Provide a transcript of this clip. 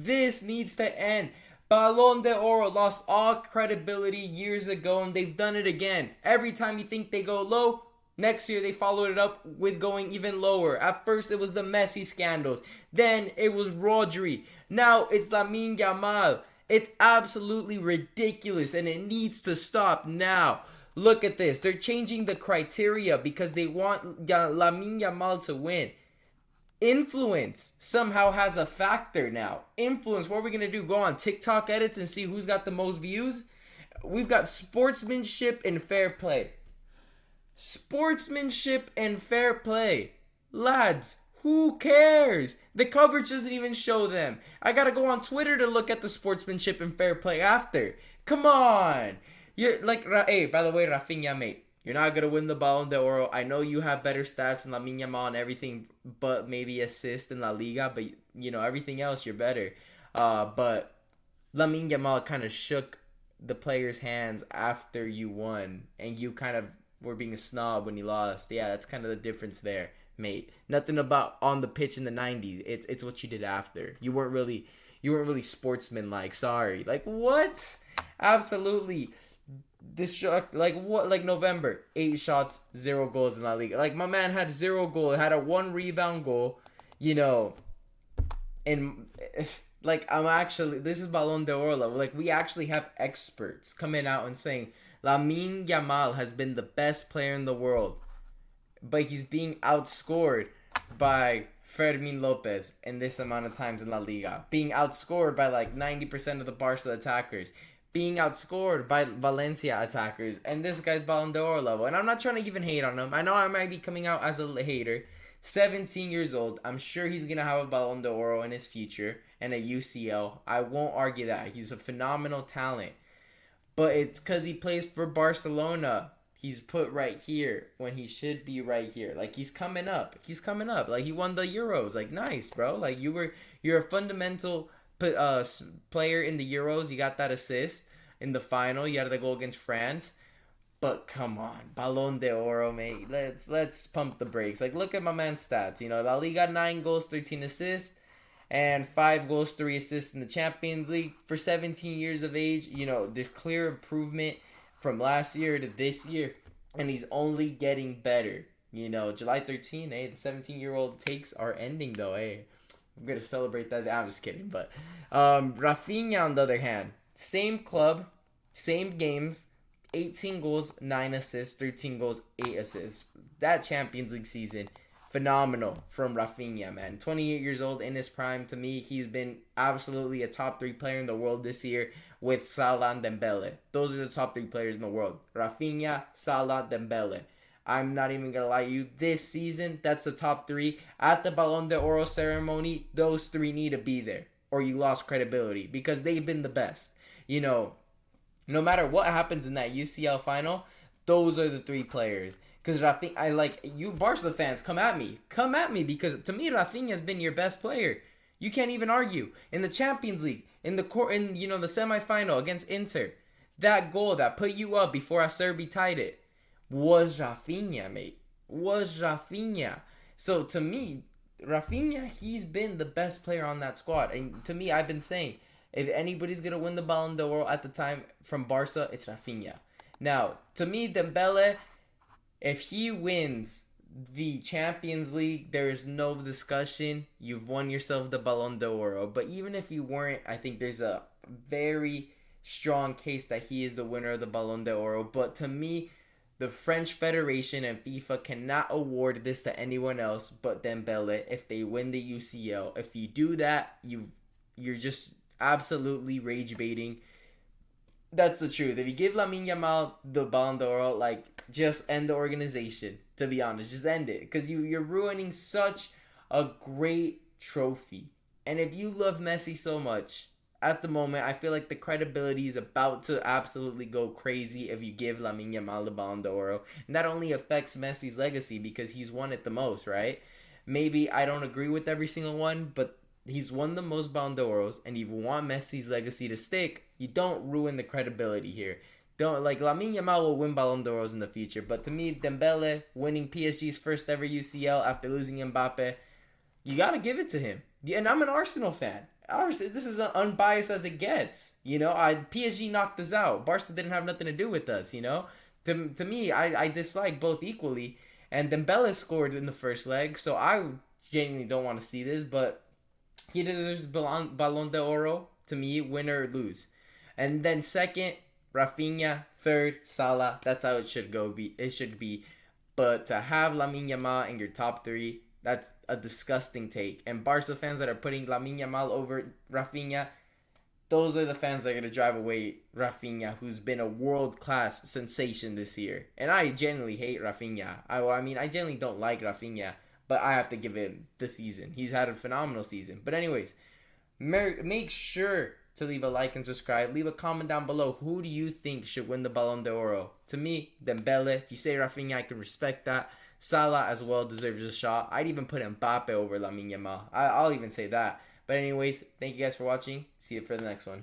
This needs to end. Ballon de Oro lost all credibility years ago, and they've done it again. Every time you think they go low, next year they followed it up with going even lower. At first it was the Messi scandals. Then it was Rodri. Now it's Lamine Yamal. It's absolutely ridiculous, and it needs to stop now. Look at this. They're changing the criteria because they want Lamine Yamal to win. Influence somehow has a factor now. Influence, what are we going to do? Go on TikTok edits and see who's got the most views? We've got sportsmanship and fair play. Sportsmanship and fair play. Lads, who cares? The coverage doesn't even show them. I gotta go on Twitter to look at the sportsmanship and fair play after. Come on. You're like, hey, by the way, Rafinha, mate, you're not gonna win the Ballon De Oro. I know you have better stats than Lamine Yamal and everything, but maybe assist in La Liga. But you know everything else, you're better. But Lamine Yamal kind of shook the players' hands after you won, and you kind of were being a snob when you lost. Yeah, that's kind of the difference there, mate. Nothing about on the pitch in the '90s. It's what you did after. You weren't really sportsman-like. Sorry. Like what? Absolutely. This shock, like what? Like November, 8 shots, 0 goals in La Liga. Like my man had 0 goal, had a 1 rebound goal, you know, and like I'm actually, this is Ballon d'Or level. Like we actually have experts coming out and saying Lamine Yamal has been the best player in the world, but he's being outscored by Fermin Lopez in this amount of times in La Liga, being outscored by like 90% of the Barca attackers, being outscored by Valencia attackers, and this guy's Ballon d'Or level. And I'm not trying to even hate on him. I know I might be coming out as a hater. 17 years old. I'm sure he's going to have a Ballon d'Oro in his future and a UCL. I won't argue that. He's a phenomenal talent. But it's because he plays for Barcelona. He's put right here when he should be right here. Like, he's coming up. He's coming up. Like, he won the Euros. Like, nice, bro. Like, you're a fundamental player in the Euros. You got that assist in the final. You had the goal against France. But come on, Ballon de Oro, mate. Let's pump the brakes. Like, look at my man's stats. You know, La Liga 9 goals, 13 assists, and 5 goals, 3 assists in the Champions League for 17 years of age. You know, there's clear improvement from last year to this year, and he's only getting better. You know, July 13, the 17-year-old takes are ending though. I'm gonna celebrate that. I'm just kidding. But Rafinha, on the other hand, same club, same games, 18 goals, 9 assists, 13 goals, 8 assists. That Champions League season, phenomenal from Rafinha, man. 28 years old in his prime. To me, he's been absolutely a top 3 player in the world this year with Salah and Dembele. Those are the top 3 players in the world. Rafinha, Salah, Dembele. I'm not even going to lie to you. This season, that's the top 3. At the Ballon de Oro ceremony, those 3 need to be there, or you lost credibility, because they've been the best. You know, no matter what happens in that UCL final, those are the 3 players. Because Rafinha, I like you Barca fans, come at me, because to me Rafinha has been your best player. You can't even argue. In the Champions League, in the the semifinal against Inter, that goal that put you up before Acerbi tied it was Rafinha, mate. Was Rafinha. So to me, Rafinha, he's been the best player on that squad. And to me, I've been saying, if anybody's going to win the Ballon d'Or at the time from Barca, it's Rafinha. Now, to me, Dembele, if he wins the Champions League, there is no discussion. You've won yourself the Ballon d'Or. But even if you weren't, I think there's a very strong case that he is the winner of the Ballon d'Or. But to me, the French Federation and FIFA cannot award this to anyone else but Dembele if they win the UCL. If you do that, you're just absolutely rage baiting. That's the truth. If you give Lamine Yamal the Ballon d'Or, like, just end the organization. To be honest, just end it, because you're ruining such a great trophy. And if you love Messi so much, at the moment, I feel like the credibility is about to absolutely go crazy if you give Lamine Yamal the Ballon d'Or. And that only affects Messi's legacy because he's won it the most, right? Maybe I don't agree with every single one, but he's won the most Ballon d'Ors, and you want Messi's legacy to stick, you don't ruin the credibility here. Don't, like, Lamine Yamal will win Ballon d'Ors in the future, but to me, Dembele winning PSG's first ever UCL after losing Mbappe, you gotta give it to him. Yeah, and I'm an Arsenal fan. Ours, this is unbiased as it gets. PSG knocked us out. Barca didn't have nothing to do with us. To me, I dislike both equally. And Dembele scored in the first leg, so I genuinely don't want to see this, but he deserves Ballon De Oro to me, win or lose. And then second, Rafinha. Third, Salah. That's how it should go. It should be. But to have Lamine Yamal in your top three, that's a disgusting take. And Barca fans that are putting Lamine Yamal over Rafinha, those are the fans that are going to drive away Rafinha, who's been a world class sensation this year. And I genuinely hate Rafinha. I genuinely don't like Rafinha, but I have to give him the season. He's had a phenomenal season. But anyways, make sure to leave a like and subscribe. Leave a comment down below. Who do you think should win the Ballon d'Oro? To me, Dembele. If you say Rafinha, I can respect that. Salah as well deserves a shot. I'd even put Mbappe over Lamine Yamal. I'll even say that. But anyways, thank you guys for watching. See you for the next one.